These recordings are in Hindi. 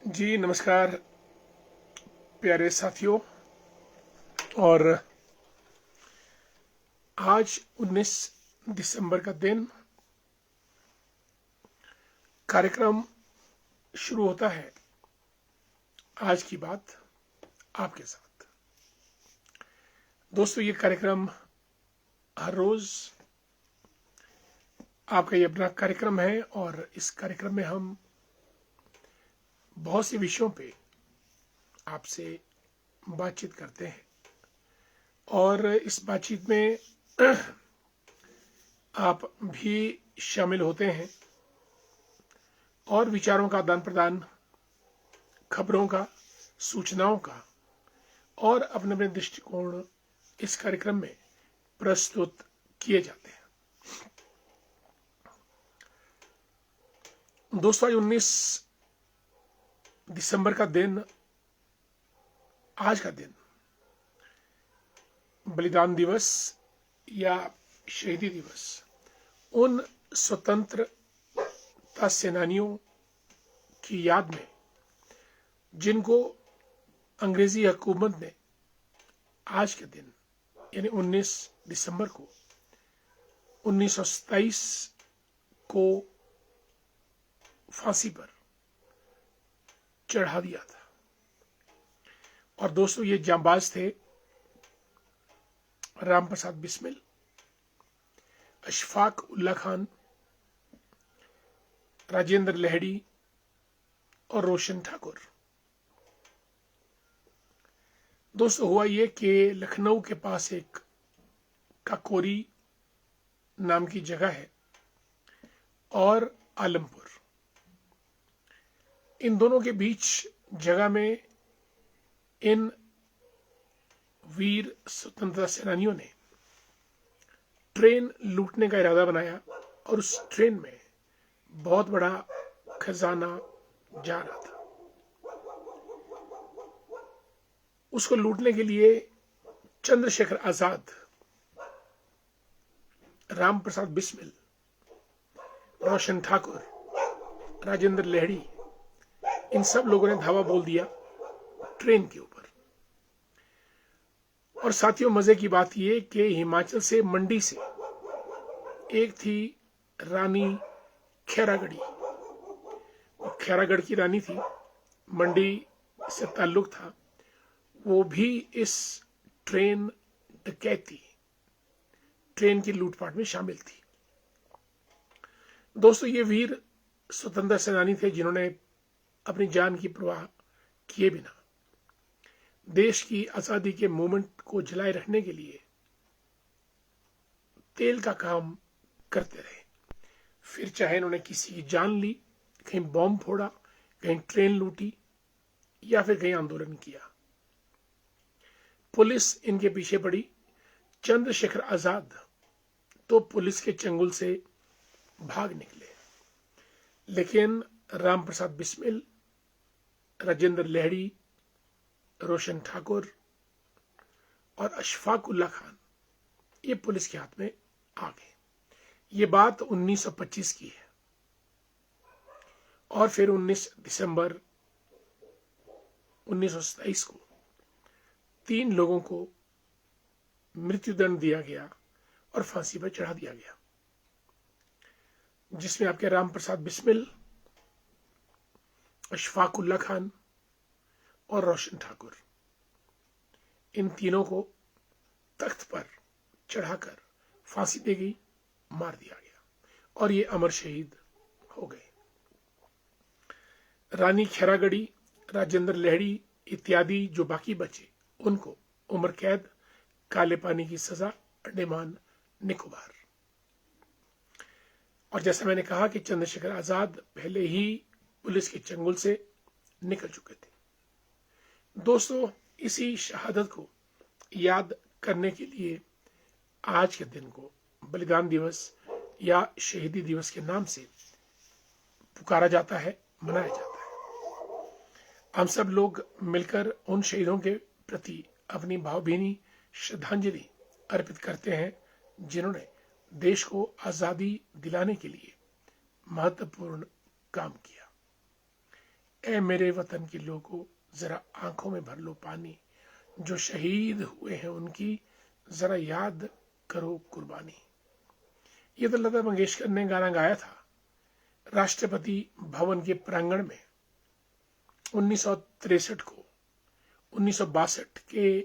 जी नमस्कार प्यारे साथियों। और आज 19 दिसंबर का दिन कार्यक्रम शुरू होता है। आज की बात आपके साथ दोस्तों, ये कार्यक्रम हर रोज आपका ये अपना कार्यक्रम है और इस कार्यक्रम में हम बहुत से विषयों पे आपसे बातचीत करते हैं और इस बातचीत में आप भी शामिल होते हैं और विचारों का आदान प्रदान, खबरों का, सूचनाओं का और अपने अपने दृष्टिकोण इस कार्यक्रम में प्रस्तुत किए जाते हैं। दोस्तों, आज 19 दिसंबर का दिन, आज का दिन बलिदान दिवस या शहीदी दिवस उन स्वतंत्रता सेनानियों की याद में जिनको अंग्रेजी हुकूमत ने आज के दिन यानी 19 दिसंबर को 1927 को फांसी पर चढ़ा दिया था। और दोस्तों, ये जांबाज थे राम प्रसाद बिस्मिल, अशफाक उल्ला खान, राजेंद्र लहड़ी और रोशन ठाकुर। दोस्तों, हुआ ये कि लखनऊ के पास एक काकोरी नाम की जगह है और आलमपुर, इन दोनों के बीच जगह में इन वीर स्वतंत्रता सेनानियों ने ट्रेन लूटने का इरादा बनाया और उस ट्रेन में बहुत बड़ा खजाना जा रहा था। उसको लूटने के लिए चंद्रशेखर आजाद, राम प्रसाद बिस्मिल, रोशन ठाकुर, राजेंद्र लहड़ी, इन सब लोगों ने धावा बोल दिया ट्रेन के ऊपर। और साथियों, मजे की बात यह कि हिमाचल से, मंडी से एक थी रानी खैरागढ़ी। खैरागढ़ की रानी थी, मंडी से ताल्लुक था, वो भी इस ट्रेन डकैती, ट्रेन की लूटपाट में शामिल थी। दोस्तों, ये वीर स्वतंत्रता सेनानी थे जिन्होंने अपनी जान की परवाह किए बिना देश की आजादी के मूवमेंट को जलाए रखने के लिए तेल का काम करते रहे। फिर चाहे इन्होंने किसी की जान ली, कहीं बॉम्ब फोड़ा, कहीं ट्रेन लूटी या फिर कहीं आंदोलन किया, पुलिस इनके पीछे पड़ी। चंद्रशेखर आजाद तो पुलिस के चंगुल से भाग निकले, लेकिन राम प्रसाद बिस्मिल, राजेंद्र लहड़ी, रोशन ठाकुर और अशफाक उल्ला खान ये पुलिस के हाथ में आ गए। ये बात 1925 की है। और फिर 19 दिसंबर 1927 को 3 लोगों को मृत्युदंड दिया गया और फांसी पर चढ़ा दिया गया, जिसमें आपके राम प्रसाद बिस्मिल, अशफाक उल्ला खान और रोशन ठाकुर, इन तीनों को तख्त पर चढ़ाकर फांसी दी गई, मार दिया गया और ये अमर शहीद हो गए। रानी खैरागढ़ी, राजेंद्र लहड़ी इत्यादि जो बाकी बचे, उनको उम्र कैद, काले पानी की सजा, अंडमान निकोबार। और जैसा मैंने कहा कि चंद्रशेखर आजाद पहले ही पुलिस के चंगुल से निकल चुके थे। दोस्तों, इसी शहादत को याद करने के लिए आज के दिन को बलिदान दिवस या शहीदी दिवस के नाम से पुकारा जाता है, मनाया जाता है। हम सब लोग मिलकर उन शहीदों के प्रति अपनी भावभीनी श्रद्धांजलि अर्पित करते हैं जिन्होंने देश को आजादी दिलाने के लिए महत्वपूर्ण काम किया। ए मेरे वतन के लोगों, जरा आंखों में भर लो पानी, जो शहीद हुए हैं उनकी जरा याद करो कुर्बानी। ये तो लता मंगेशकर ने गाना गाया था राष्ट्रपति भवन के प्रांगण में 1963 को, 1962 के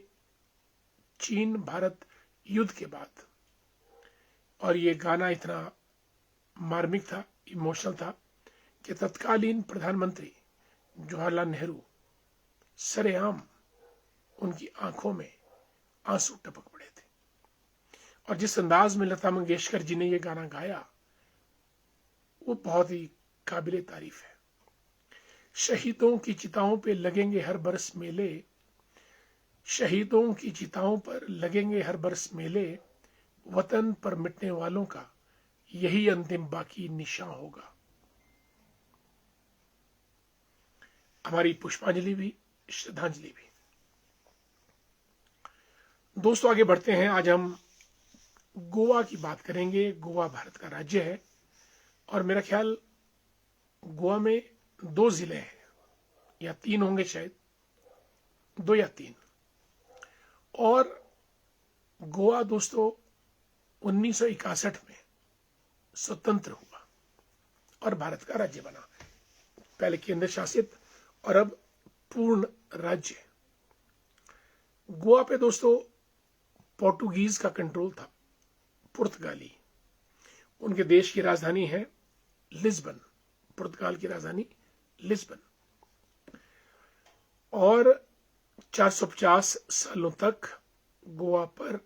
चीन भारत युद्ध के बाद। और ये गाना इतना मार्मिक था, इमोशनल था कि तत्कालीन प्रधानमंत्री जवाहरलाल नेहरू सरेआम उनकी आंखों में आंसू टपक पड़े थे। और जिस अंदाज में लता मंगेशकर जी ने यह गाना गाया वो बहुत ही काबिले तारीफ है। शहीदों की चिताओं पे लगेंगे हर बरस मेले, शहीदों की चिताओं पर लगेंगे हर बरस मेले, वतन पर मिटने वालों का यही अंतिम बाकी निशान होगा। हमारी पुष्पांजलि भी, श्रद्धांजलि भी। दोस्तों आगे बढ़ते हैं। आज हम गोवा की बात करेंगे। गोवा भारत का राज्य है और मेरा ख्याल गोवा में 2 जिले हैं या 3 होंगे, शायद 2 या 3। और गोवा दोस्तों 1961 में स्वतंत्र हुआ और भारत का राज्य बना। पहले केंद्र शासित और अब पूर्ण राज्य। गोवा पे दोस्तों पोर्टुगीज का कंट्रोल था, पुर्तगाली। उनके देश की राजधानी है लिस्बन, पुर्तगाल की राजधानी लिस्बन। और 450 सालों तक गोवा पर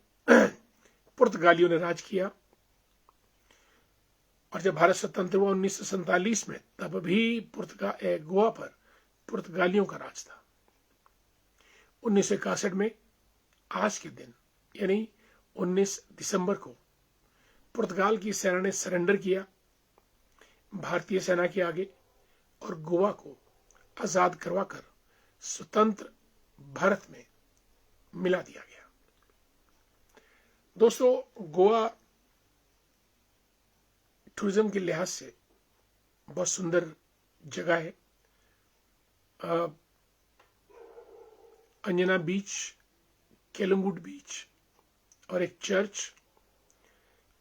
पुर्तगालियों ने राज किया। और जब भारत स्वतंत्र हुआ 1947 में, तब भी गोवा पर पुर्तगालियों का राज था। 1961 में आज के दिन यानी 19 दिसंबर को पुर्तगाल की सेना ने सरेंडर किया भारतीय सेना के आगे और गोवा को आजाद करवाकर स्वतंत्र भारत में मिला दिया गया। दोस्तों गोवा टूरिज्म के लिहाज से बहुत सुंदर जगह है। अंजना बीच, केलंगुट बीच और एक चर्च,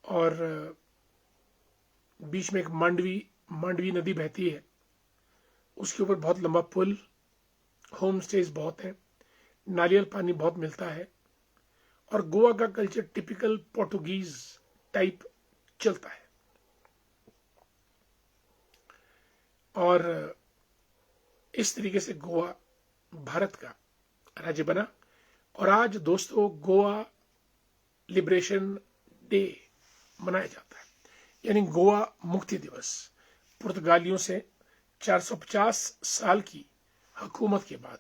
और बीच में एक मांडवी नदी बहती है, उसके ऊपर बहुत लंबा पुल, होम स्टेज बहुत हैं, नारियल पानी बहुत मिलता है और गोवा का कल्चर टिपिकल पोर्टुगीज टाइप चलता है। और इस तरीके से गोवा भारत का राज्य बना। और आज दोस्तों गोवा लिबरेशन डे मनाया जाता है, यानी गोवा मुक्ति दिवस। पुर्तगालियों से 450 साल की हुकूमत के बाद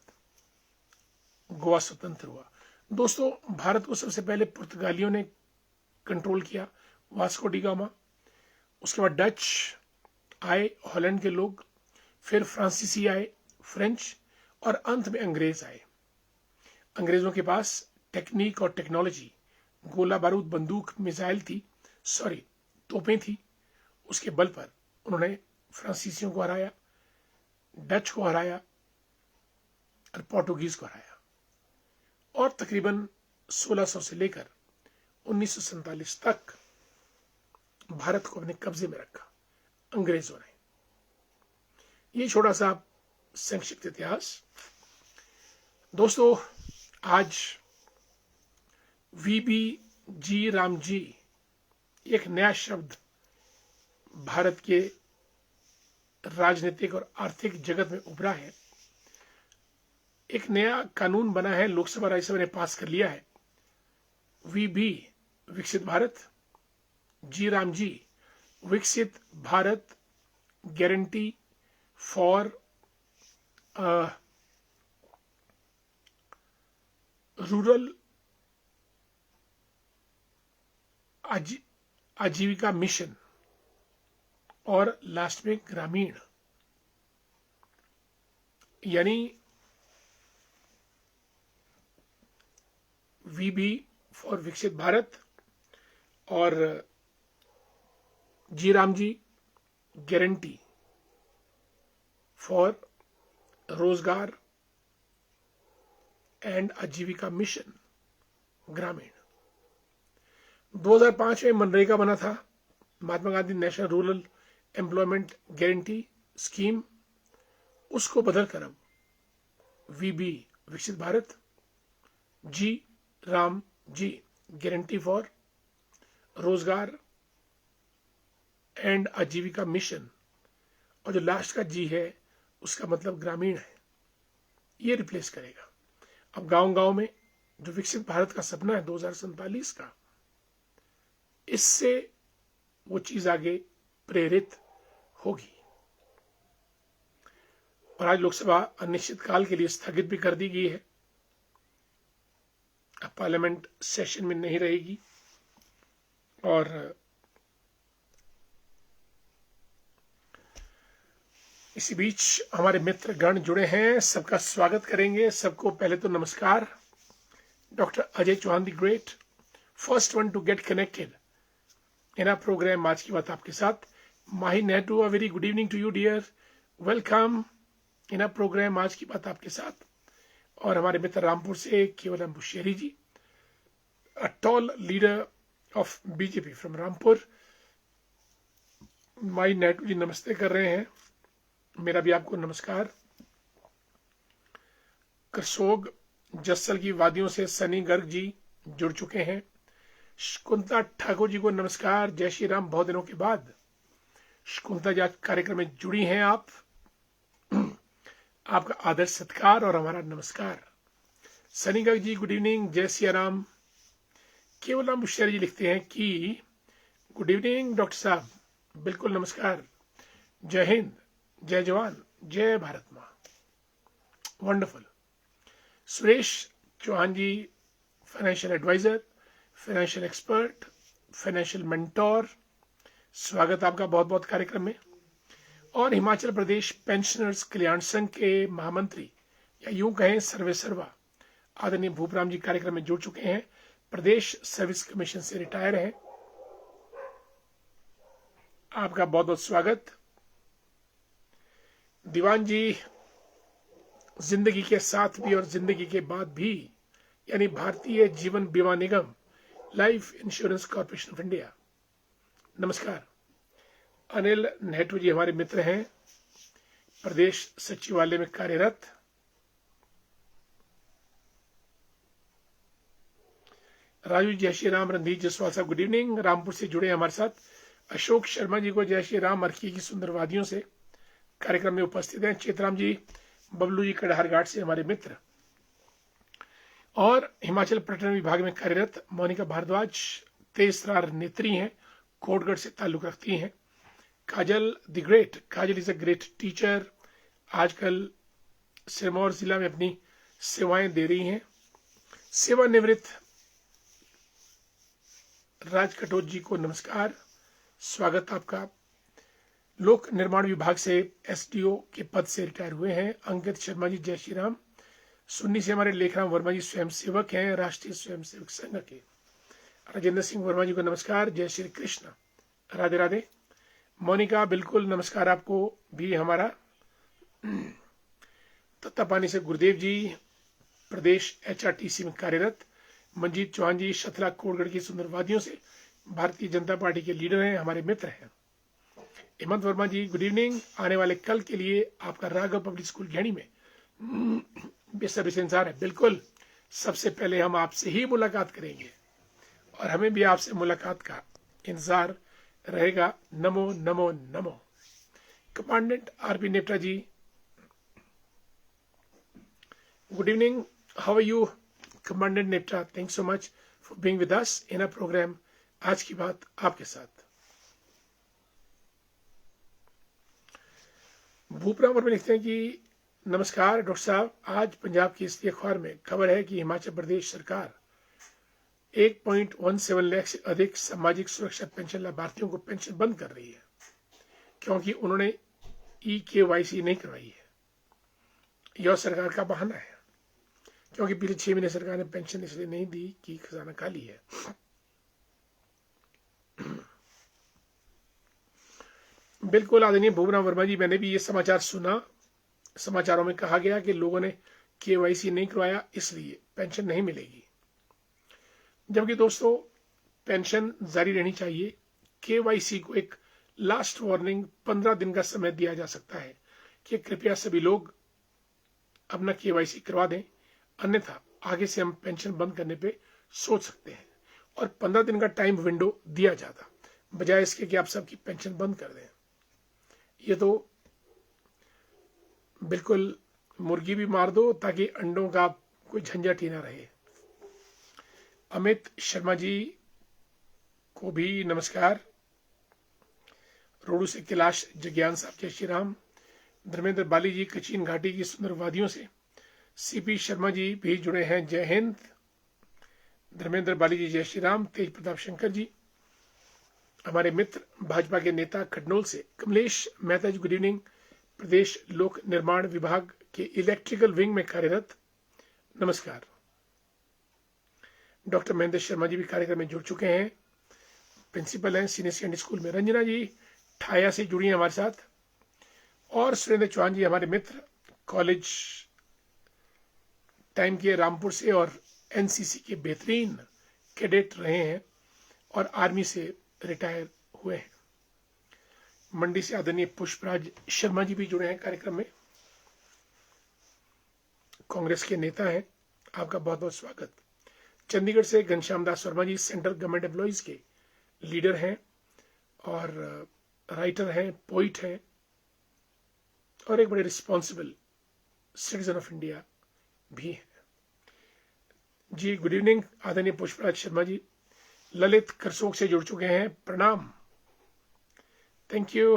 गोवा स्वतंत्र हुआ। दोस्तों भारत को सबसे पहले पुर्तगालियों ने कंट्रोल किया, वास्को डी गामा। उसके बाद डच आए, हॉलैंड के लोग, फिर फ्रांसीसी आए, फ्रेंच, और अंत में अंग्रेज आए। अंग्रेजों के पास टेक्निक और टेक्नोलॉजी, गोला बारूद, बंदूक, मिसाइल थी, तोपें थी। उसके बल पर उन्होंने फ्रांसीसियों को हराया, डच को हराया और पोर्टुगीज को हराया। और तकरीबन 1600 से लेकर 1947 तक भारत को अपने कब्जे में रखा अंग्रेजों ने। ये छोटा सा संक्षिप्त इतिहास। दोस्तों आज वीबी जी राम जी, एक नया शब्द भारत के राजनीतिक और आर्थिक जगत में उभरा है। एक नया कानून बना है, लोकसभा राज्यसभा ने पास कर लिया है। वीबी Viksit Bharat, G Ram G Viksit Bharat guarantee for rural Ajeevika mission, और लास्ट में ग्रामीण, यानी वीबी फॉर विकसित भारत और G Ram G guarantee for Rozgar and Ajeevika mission Gramin. 2005 में मनरेगा बना था, Mahatma Gandhi national rural employment guarantee scheme. उसको बदलकर अब VB Viksit Bharat, G Ram G guarantee for Rozgar and Ajeevika mission, और जो लास्ट का जी है उसका मतलब ग्रामीण है, ये रिप्लेस करेगा। अब गांव गांव में जो विकसित भारत का सपना है 2047 का, इससे वो चीज आगे प्रेरित होगी। और आज लोकसभा अनिश्चितकाल के लिए स्थगित भी कर दी गई है, अब पार्लियामेंट सेशन में नहीं रहेगी। और इसी बीच हमारे मित्र गण जुड़े हैं, सबका स्वागत करेंगे। सबको पहले तो नमस्कार। Doctor Ajay Chauhan the great, first one to get connected in our program Aaj Ki Baat आपके साथ। Mahi Nehru, a very good evening to you dear, welcome in our program Aaj Ki Baat आपके साथ। और हमारे मित्र रामपुर से Kevalam Busheri ji, a tall leader of BJP from Rampur, Mahi Nehru ji नमस्ते कर रहे हैं। मेरा भी आपको नमस्कार। करसोग जस्सल की वादियों से सनी गर्ग जी जुड़ चुके हैं। शकुंतला ठाकुर जी को नमस्कार, जय श्री राम। बहुत दिनों के बाद शकुंतला जी आज कार्यक्रम में जुड़ी हैं आप, आपका आदर सत्कार और हमारा नमस्कार। सनी गर्ग जी गुड इवनिंग, जय श्री राम। केवलम बुशेरी जी लिखते हैं कि गुड इवनिंग डॉक्टर साहब, बिल्कुल नमस्कार, जय हिंद, जय जवान, जय भारत मां। Wonderful. Suresh Chauhan ji, financial advisor, financial expert, financial mentor, स्वागत आपका बहुत बहुत कार्यक्रम में। और हिमाचल प्रदेश पेंशनर्स कल्याण संघ के महामंत्री, या यूं कहें सर्वे सर्वा, आदरणीय भूपराम जी कार्यक्रम में जुड़ चुके हैं। प्रदेश सर्विस कमीशन से रिटायर हैं, आपका बहुत बहुत स्वागत। दीवान जी, जिंदगी के साथ भी और जिंदगी के बाद भी, यानी Bharatiya Jeevan Bima Nigam life insurance corporation of India, नमस्कार। अनिल नेहरू जी हमारे मित्र हैं, प्रदेश सचिवालय में कार्यरत। राजू जय श्री राम। रणधीर जसवाल साहब गुड इवनिंग, रामपुर से जुड़े हमारे साथ। अशोक शर्मा जी को जय श्री राम, अर्की की सुंदर वादियों से कार्यक्रम में उपस्थित हैं। चेतराम जी, बबलू जी कड़हार घाट से हमारे मित्र। और हिमाचल पर्यटन विभाग में कार्यरत मोनिका भारद्वाज तेजरार नेत्री हैं, कोटगढ़ से ताल्लुक रखती हैं। Kajal the great, Kajal is a great teacher, आजकल सिरमौर जिला में अपनी सेवाएं दे रही हैं। सेवानिवृत्त राज कटोच जी को नमस्कार, स्वागत आपका। लोक निर्माण विभाग से एसडीओ के पद से रिटायर हुए हैं। अंकित शर्मा जी जय श्री राम। सुन्नी से हमारे लेखराम वर्मा जी स्वयंसेवक हैं, राष्ट्रीय स्वयंसेवक संघ के। राजेंद्र सिंह वर्मा जी को नमस्कार, जय श्री कृष्ण, राधे राधे। मोनिका बिल्कुल नमस्कार आपको भी हमारा। तत्तापानी से गुरुदेव जी, प्रदेश एचआरटीसी में कार्यरत। मंजीत चौहान जी शतला कोटगढ़ की सुंदर वादियों से भारतीय जनता पार्टी के लीडर हैं, हमारे मित्र हैं। हेमंत वर्मा जी गुड इवनिंग। आने वाले कल के लिए आपका राघव पब्लिक स्कूल घेड़ी में बेसब्री से इंतजार है। बिल्कुल, सबसे पहले हम आपसे ही मुलाकात करेंगे और हमें भी आपसे मुलाकात का इंतजार रहेगा। नमो नमो नमो। Commandant RP Nepta ji good evening, how are you commandant Nepta, thank so much for being with us in a program Aaj Ki Baat आपके साथ। भूपराम में लिखते हैं कि नमस्कार डॉक्टर साहब, आज पंजाब की इस अखबार में खबर है कि हिमाचल प्रदेश सरकार 1.17 लाख से अधिक सामाजिक सुरक्षा पेंशन लाभार्थियों को पेंशन बंद कर रही है, क्योंकि उन्होंने EKYC नहीं करवाई है। यह सरकार का बहाना है, क्योंकि पिछले 6 महीने सरकार ने पेंशन इसलिए नहीं दी कि खजाना खाली है। बिल्कुल आदरणीय भूपराम वर्मा जी, मैंने भी ये समाचार सुना समाचारों में कहा गया कि लोगों ने केवाईसी नहीं करवाया इसलिए पेंशन नहीं मिलेगी, जबकि दोस्तों पेंशन जारी रहनी चाहिए। केवाईसी को एक लास्ट वार्निंग 15 दिन का समय दिया जा सकता है कि कृपया सभी लोग अपना केवाईसी करवा दें, अन्यथा आगे से हम पेंशन बंद करने पे सोच सकते हैं। और 15 दिन का टाइम विंडो दिया जाता, बजाय इसके कि आप सबकी पेंशन बंद कर दें। ये तो बिल्कुल मुर्गी भी मार दो ताकि अंडों का कोई झंझट ही ना रहे। अमित शर्मा जी को भी नमस्कार। रोडू से कैलाश जज्ञान साहब जय श्री राम। धर्मेंद्र बाली जी कचीन घाटी की सुंदर वादियों से। सीपी शर्मा जी भी जुड़े हैं, जय हिंद। धर्मेंद्र बाली जी जय श्री राम। तेज प्रताप शंकर जी हमारे मित्र भाजपा के नेता खडनोल से। कमलेश मेहता जी गुड इवनिंग। प्रदेश लोक निर्माण विभाग के इलेक्ट्रिकल विंग में कार्यरत, नमस्कार। डॉक्टर महेंद्र शर्मा जी भी कार्यक्रम में जुड़ चुके हैं, प्रिंसिपल हैं सीनियर सेकेंडरी स्कूल में। रंजना जी ठाया से जुड़ी हैं हमारे साथ। और सुरेंद्र चौहान जी हमारे मित्र, कॉलेज टाइम के रामपुर से और एनसीसी के बेहतरीन कैडेट रहे हैं और आर्मी से रिटायर हुए हैं। मंडी से आदरणीय पुष्पराज शर्मा जी भी जुड़े हैं कार्यक्रम में, कांग्रेस के नेता हैं, आपका बहुत बहुत स्वागत। चंडीगढ़ से घनश्याम दास वर्मा जी सेंट्रल गवर्नमेंट एम्प्लॉइज के लीडर हैं और राइटर हैं, पोइट हैं और एक बड़े रिस्पॉन्सिबल सिटीजन ऑफ इंडिया भी हैं। जी गुड इवनिंग आदरणीय पुष्पराज शर्मा जी। ललित करसोग से जुड़ चुके हैं, प्रणाम, thank you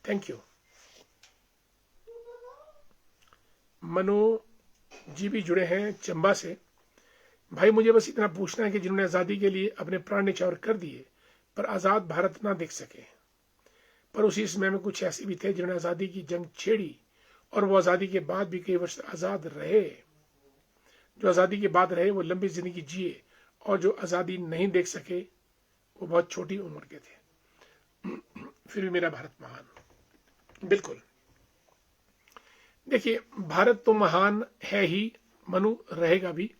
thank you. Manu ji भी जुड़े हैं चंबा से। भाई मुझे बस इतना पूछना है कि जिन्होंने आजादी के लिए अपने प्राण न्यौछावर कर दिए पर आजाद भारत ना देख सके, पर उसी समय में कुछ ऐसे भी थे जिन्होंने आजादी की जंग छेड़ी और वो आजादी के बाद भी कई वर्ष आजाद रहे। जो आजादी के बाद रहे वो लंबी जिंदगी जिए और जो आजादी नहीं देख सके वो बहुत छोटी उम्र के थे। फिर भी मेरा भारत महान। बिल्कुल, देखिए भारत तो महान है ही, मनु रहेगा भी।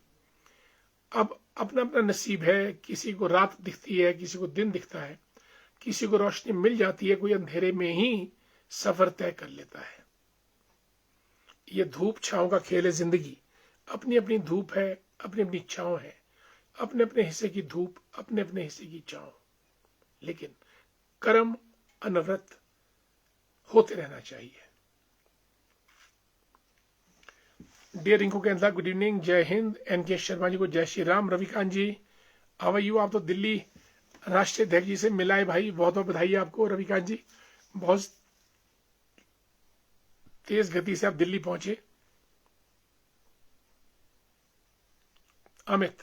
अब अपना अपना नसीब है, किसी को रात दिखती है, किसी को दिन दिखता है, किसी को रोशनी मिल जाती है, कोई अंधेरे में ही सफर तय कर लेता है। ये धूप छांव का खेल है जिंदगी। अपनी अपनी धूप है, अपनी अपनी छांव है, अपने अपने हिस्से की धूप, अपने अपने हिस्से की छांव, लेकिन कर्म अनवरत होते रहना चाहिए। डियर रिंकू कैंथा गुड इवनिंग, जय हिंद। एनके शर्मा जी को जय श्री राम। रविकांत जी हाउ आर यू? आप तो दिल्ली राष्ट्रीय अध्यक्ष जी से मिला है भाई, बहुत बहुत बधाई आपको रविकांत जी, बहुत तेज गति से आप दिल्ली पहुंचे। अमित,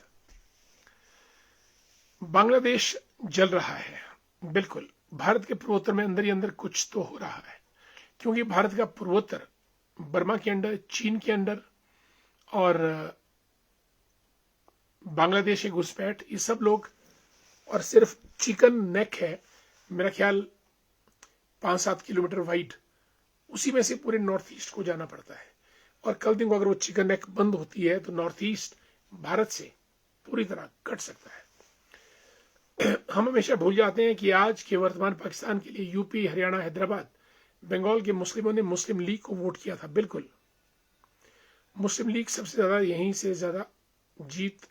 बांग्लादेश जल रहा है। बिल्कुल, भारत के पूर्वोत्तर में अंदर ही अंदर कुछ तो हो रहा है, क्योंकि भारत का पूर्वोत्तर बर्मा के अंडर, चीन के अंडर और बांग्लादेश के घुसपैठ, ये सब लोग, और सिर्फ चिकन नेक है मेरा ख्याल 5-7 किलोमीटर वाइड, उसी में से पूरे नॉर्थ ईस्ट को जाना पड़ता है। और कल दिन को अगर वो चिकन नेक बंद होती है तो नॉर्थ ईस्ट भारत से पूरी तरह कट सकता है। हम हमेशा भूल जाते हैं कि आज के वर्तमान पाकिस्तान के लिए यूपी, हरियाणा, हैदराबाद, बंगाल के मुस्लिमों ने मुस्लिम लीग को वोट किया था। बिल्कुल, मुस्लिम लीग सबसे ज्यादा यहीं से ज्यादा जीत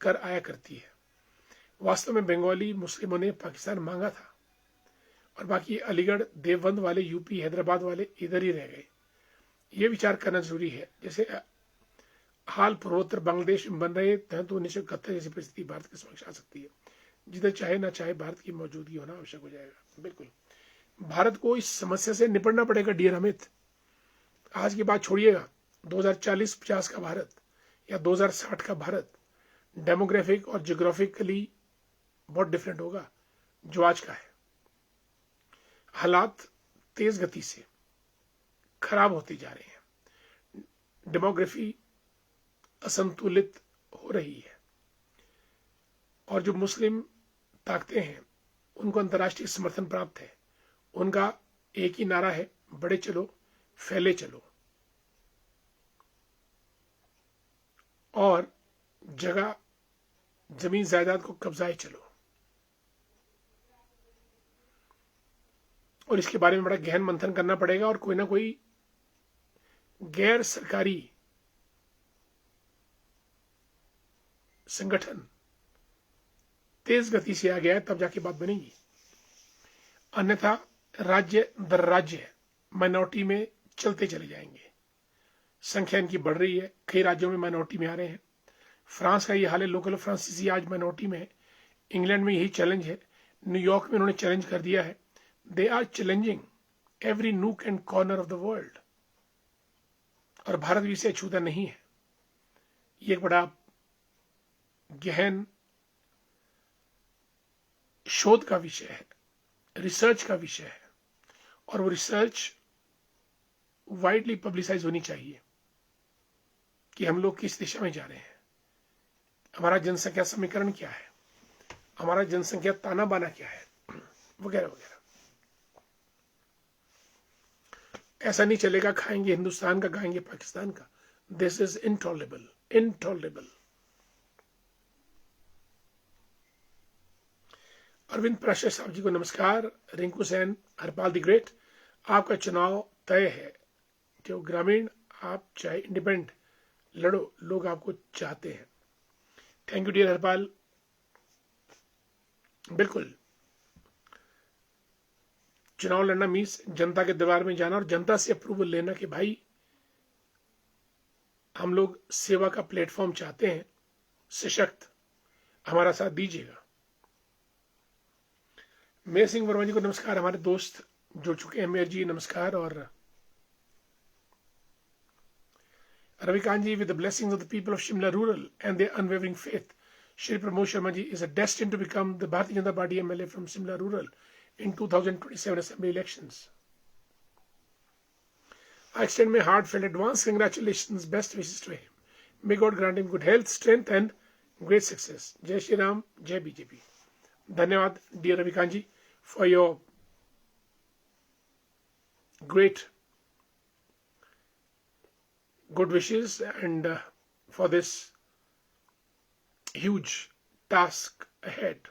कर आया करती है। वास्तव में बंगाली मुस्लिमों ने पाकिस्तान मांगा था और बाकी अलीगढ़, देवबंद वाले, यूपी, हैदराबाद वाले इधर ही रह गए। ये विचार करना जरूरी है। जैसे हाल पूर्वोत्तर बांग्लादेश में बन रहे हैं तो 1971 जैसी परिस्थिति भारत के समक्ष आ सकती है, जिधर चाहे ना चाहे भारत की मौजूदगी होना आवश्यक हो जाएगा। बिल्कुल, भारत को इस समस्या से निपटना पड़ेगा। डियर अमित, आज की बात छोड़िएगा, 2040-50 का भारत या 2060 का भारत डेमोग्राफिक और जियोग्राफिकली बहुत डिफरेंट होगा जो आज का है। हालात तेज गति से खराब होते जा रहे हैं, डेमोग्राफी असंतुलित हो रही है और जो मुस्लिम ताकतें हैं उनको अंतर्राष्ट्रीय समर्थन प्राप्त है। उनका एक ही नारा है, बड़े चलो फैले चलो और जगह जमीन जायदाद को कब्जाए चलो। और इसके बारे में बड़ा गहन मंथन करना पड़ेगा और कोई ना कोई गैर सरकारी संगठन तेज गति से आ गया है, तब जाके बात बनेगी। अन्यथा राज्य दर राज्य माइनॉरिटी में चलते चले जाएंगे। संख्या इनकी बढ़ रही है, कई राज्यों में माइनॉरिटी में आ रहे हैं। फ्रांस का ये हाल है, लोकल फ्रांसीसी आज माइनॉरिटी में है। इंग्लैंड में यही चैलेंज है। न्यूयॉर्क में उन्होंने चैलेंज कर दिया है। They are challenging every nook and corner of the world. और भारत भी इसे अछूता नहीं है। ये एक बड़ा गहन शोध का विषय है, रिसर्च का विषय है, और वो रिसर्च वाइडली पब्लिसाइज होनी चाहिए कि हम लोग किस दिशा में जा रहे हैं, हमारा जनसंख्या समीकरण क्या है, हमारा जनसंख्या ताना बाना क्या है, वगैरह वगैरह। ऐसा नहीं चलेगा खाएंगे हिंदुस्तान का खाएंगे पाकिस्तान का। This is intolerable, intolerable. Arvind Prashar साहब जी को नमस्कार। रिंकू सेन, हरपाल द ग्रेट, आपका चुनाव तय है जो ग्रामीण, आप चाहे इंडिपेंडेंट लड़ो, लोग आपको चाहते हैं। Thank you dear Harpal. बिल्कुल, चुनाव लड़ना मीन्स जनता के दरबार में जाना और जनता से अप्रूवल लेना कि भाई हम लोग सेवा का प्लेटफॉर्म चाहते हैं, सशक्त, हमारा साथ दीजिएगा। मेयर सिंह वर्मा जी को नमस्कार। हमारे दोस्त जुड़ चुके हैं, मेयर जी नमस्कार। और Ravikant ji, with the blessings of the people of Shimla rural and their unwavering faith, Shri Pramod Sharma ji is destined to become the Bharatiya Janata party MLA from Shimla rural in 2027 assembly elections. I extend my heartfelt advance congratulations, best wishes to him. May God grant him good health, strength and great success. Jai Shri Ram, Jai BJP. धन्यवाद dear Ravikant ji for your great good wishes and for this huge task ahead.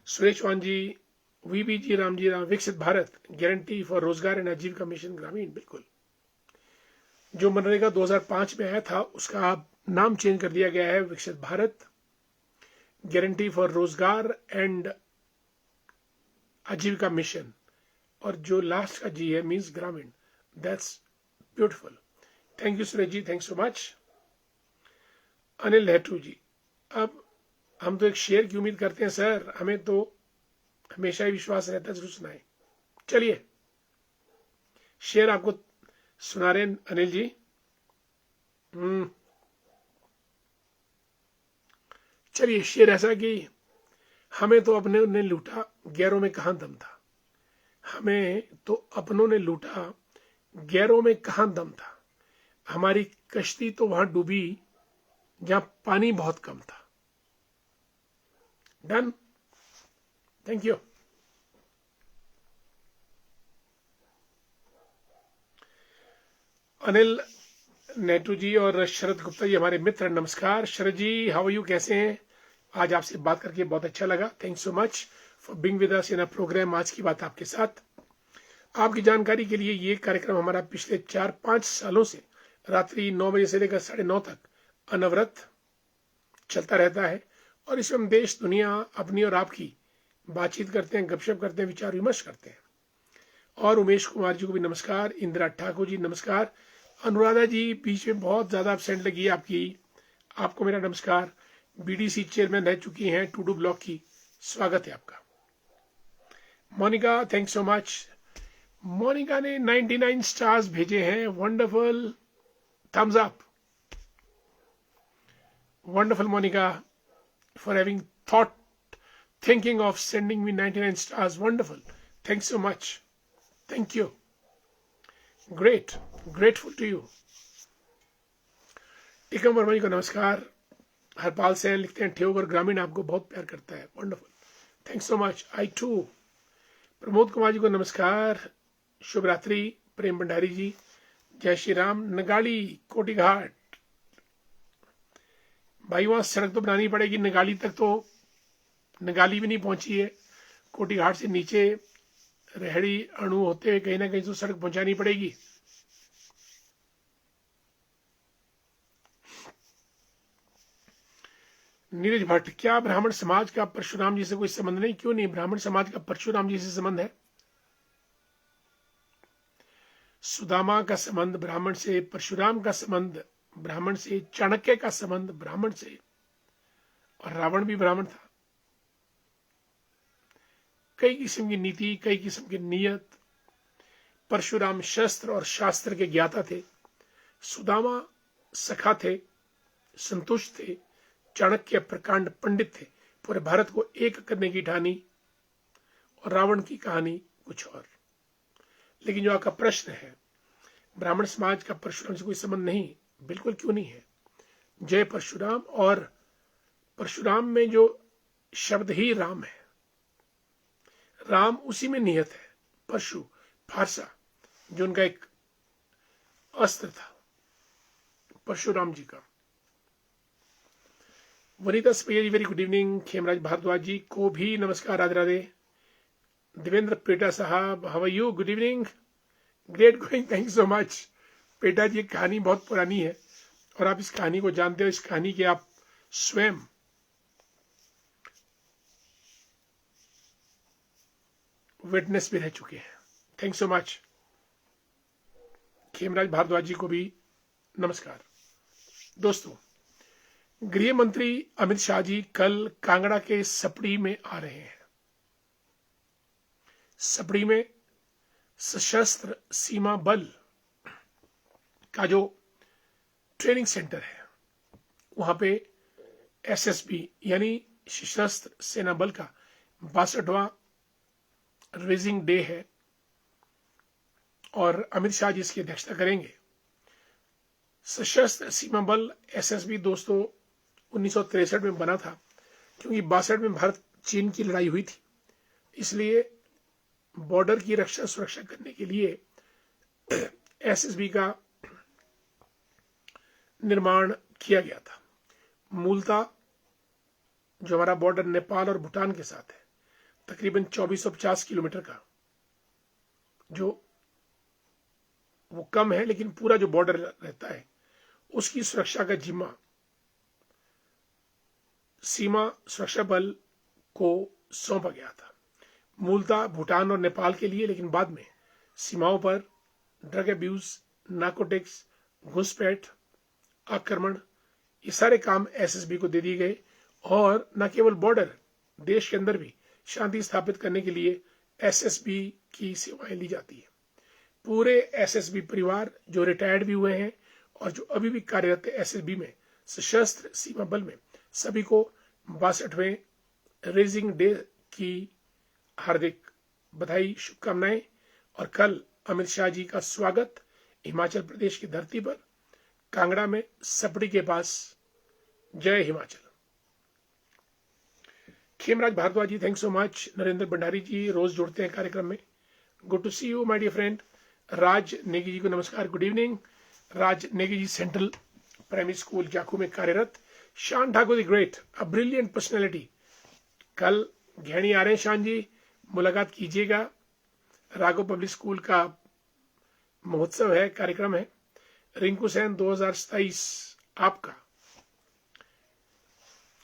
Suresh Chauhan ji, VB G Ram, Viksit Bharat guarantee for Rozgar and Ajeevika mission Gramin. बिल्कुल, जो मनरेगा 2005 में आया था उसका अब नाम चेंज कर दिया गया है Viksit Bharat guarantee for Rozgar and Ajeevika mission, और जो लास्ट का जी है means Gramin. That's beautiful. Thank you Suresh ji, thank so much. Anil Nehru ji, अब हम तो एक शेयर की उम्मीद करते हैं सर, हमें तो हमेशा ही विश्वास रहता है, जरूर सुनाए। चलिए शेयर आपको सुना रहे हैं अनिल जी। चलिए, शेयर ऐसा कि हमें तो अपने ने लूटा, गैरों में कहां दम था। हमें तो अपनों ने लूटा, गैरों में कहां दम था। हमारी कश्ती तो वहां डूबी जहां पानी बहुत कम था। Done, thank you. Anil Netu ji और शरद गुप्ता जी हमारे मित्र, नमस्कार। Sharad ji, how are you, कैसे हैं? आज आपसे बात करके बहुत अच्छा लगा। Thank so much for being with us in a program. Aaj Ki Baat आपके साथ। आपकी जानकारी के लिए ये कार्यक्रम हमारा पिछले 4-5 सालों से रात्रि 9 बजे से लेकर 9:30 तक अनवरत चलता रहता है, और इसमें हम देश दुनिया अपनी और आपकी बातचीत करते हैं, गपशप करते हैं, विचार विमर्श करते हैं। और उमेश कुमार जी को भी नमस्कार। इंदिरा ठाकुर जी नमस्कार। अनुराधा जी, बीच में बहुत ज्यादा एब्सेंट लगी आपकी, आपको मेरा नमस्कार। बीडीसी चेयरमैन रह चुकी हैं टूडू ब्लॉक की, स्वागत है आपका। Monica, thank so much. Monica ने 99 स्टार्स भेजे हैं। Wonderful, thumbs up. Wonderful Monica, for having thinking of sending me 99 stars. Wonderful. Thanks so much. Thank you. Great. Grateful to you. Tikam Verma ji को नमस्कार। हरपाल सेन लिखते हैं ठेवगर ग्रामीण आपको बहुत प्यार करता है। Wonderful, thanks so much. I too. Pramod Kumar ji को नमस्कार। शुभ रात्रि प्रेम भंडारी जी, जय श्री राम। नगाड़ी कोटीघाट भाई, वहां सड़क तो बनानी पड़ेगी, नगाली तक तो नगाली भी नहीं पहुंची है। कोटीघाट से नीचे रेहड़ी अणु होते हुए कहीं ना कहीं तो सड़क पहुंचानी पड़ेगी। नीरज भट्ट, क्या ब्राह्मण समाज का परशुराम जी से कोई संबंध नहीं? क्यों नहीं, ब्राह्मण समाज का परशुराम जी से संबंध है। सुदामा का संबंध ब्राह्मण से, परशुराम का संबंध ब्राह्मण से, चाणक्य का संबंध ब्राह्मण से, और रावण भी ब्राह्मण था। कई किस्म की नीति, कई किस्म की नियत। परशुराम शस्त्र और शास्त्र के ज्ञाता थे, सुदामा सखा थे, संतुष्ट थे, चाणक्य प्रकांड पंडित थे। पूरे भारत को एक करने की ठानी, और रावण की कहानी कुछ और। लेकिन जो आपका प्रश्न है, ब्राह्मण समाज का परशुराम से कोई संबंध नहीं, बिल्कुल क्यों नहीं है। जय परशुराम, और परशुराम में जो शब्द ही राम है, राम उसी में निहित है। परशु फारसा जो उनका एक अस्त्र था परशुराम जी का। Vanita Speya ji, very good evening. Khemraj Bhardwaj ji को भी नमस्कार, राधे राधे। देवेंद्र पेटा साहब, how are you? Good evening, great going, thank you so much. Peta ji, कहानी बहुत पुरानी है और आप इस कहानी को जानते हो, इस कहानी के आप स्वयं विटनेस भी रह चुके हैं। Thank so much. Khemraj Bhardwaj ji को भी नमस्कार। दोस्तों, गृह मंत्री अमित शाह जी कल कांगड़ा के सपड़ी में आ रहे हैं। सपड़ी में सशस्त्र सीमा बल का जो ट्रेनिंग सेंटर है, वहां पे एसएसबी यानी सशस्त्र सेना बल का 62वां रेजिंग डे है और अमित शाह जी इसकी अध्यक्षता करेंगे। सशस्त्र सीमा बल एसएसबी दोस्तों 1963 में बना था, क्योंकि 62 में भारत चीन की लड़ाई हुई थी, इसलिए बॉर्डर की रक्षा सुरक्षा करने के लिए एसएसबी का निर्माण किया गया था। मूलतः जो हमारा बॉर्डर नेपाल और भूटान के साथ है, तकरीबन 2450 किलोमीटर का, जो वो कम है लेकिन पूरा जो बॉर्डर रहता है उसकी सुरक्षा का जिम्मा सीमा सुरक्षा बल को सौंपा गया था। मूलतः भूटान और नेपाल के लिए, लेकिन बाद में सीमाओं पर ड्रग अब्यूज, नार्कोटिक्स, घुसपैठ, आक्रमण, ये सारे काम एसएसबी को दे दिए गए। और न केवल बॉर्डर, देश के अंदर भी शांति स्थापित करने के लिए एसएसबी की सेवाएं ली जाती है। पूरे एसएसबी परिवार जो रिटायर्ड भी हुए हैं और जो अभी भी कार्यरत है एसएसबी में, सशस्त्र सीमा बल में, सभी को 62वें रेजिंग डे की हार्दिक बधाई, शुभकामनाएं। और कल अमित शाह जी का स्वागत हिमाचल प्रदेश की धरती पर, कांगड़ा में सपड़ी के पास। जय Himachal. Khemraj Bhardwaj ji, thank so much. Narendra Bhandari ji रोज जुड़ते हैं कार्यक्रम में, good to see you my dear friend. Raj Negi ji को नमस्कार, good evening. Raj Negi ji central primary school Jakhu में कार्यरत। Shan Thakur the great, a brilliant personality, कल घेणी आ रहे हैं। शान जी, मुलाकात कीजिएगा। राघव पब्लिक स्कूल का महोत्सव है, कार्यक्रम है। रिंकू सेन 2027 आपका,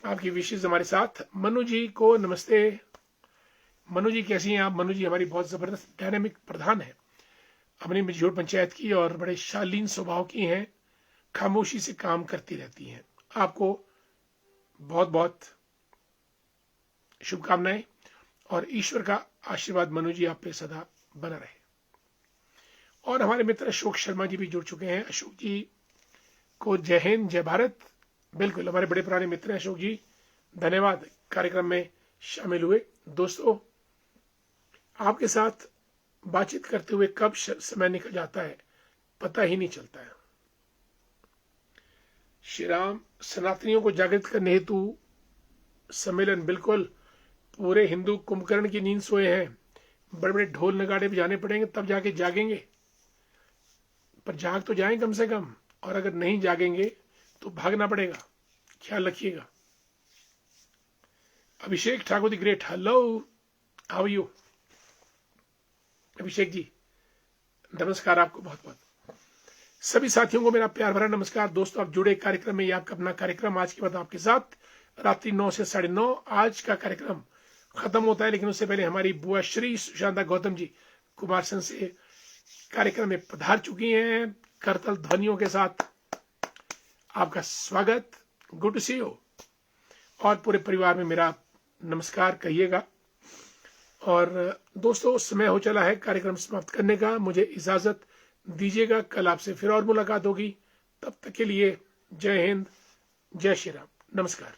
आपकी विशेष हमारे साथ। मनु जी को नमस्ते। मनु जी कैसी हैं आप? मनु जी हमारी बहुत जबरदस्त डायनामिक प्रधान है अपनी मझोड़ पंचायत की, और बड़े शालीन स्वभाव की हैं, खामोशी से काम करती रहती हैं। आपको बहुत बहुत शुभकामनाएं और ईश्वर का आशीर्वाद मनु जी आप पे सदा बना रहे। और हमारे मित्र अशोक शर्मा जी भी जुड़ चुके हैं। अशोक जी को जय हिंद, जय भारत। बिल्कुल हमारे बड़े पुराने मित्र हैं अशोक जी, धन्यवाद कार्यक्रम में शामिल हुए। दोस्तों, आपके साथ बातचीत करते हुए कब समय निकल जाता है पता ही नहीं चलता है। श्री राम सनातनियों को जागृत करने हेतु सम्मेलन, बिल्कुल पूरे हिंदू कुंभकर्ण की नींद सोए हैं। बड़े बड़े ढोल नगाड़े बजाने पड़ेंगे तब जाके जागेंगे, पर जाग तो जाएं कम से कम। और अगर नहीं जागेंगे तो भागना पड़ेगा, ख्याल रखिएगा। Abhishek Thakur the great, hello, how you Abhishek ji, नमस्कार आपको बहुत बहुत। सभी साथियों को मेरा प्यार भरा नमस्कार। दोस्तों, आप जुड़े कार्यक्रम में, आपका अपना कार्यक्रम आज की बात आपके साथ, रात्रि 9 से 9:30। आज का कार्यक्रम खत्म होता है, लेकिन उससे पहले हमारी बुआ श्री सुशांता गौतम जी कुमारसंद से कार्यक्रम में पधार चुकी हैं करतल ध्वनियों के साथ। आपका स्वागत, गुड टू सी यू। और पूरे परिवार में मेरा नमस्कार कहिएगा। और दोस्तों, समय हो चला है कार्यक्रम समाप्त करने का, मुझे इजाजत दीजिएगा। कल आपसे फिर और मुलाकात होगी, तब तक के लिए जय हिंद, जय श्री राम, नमस्कार।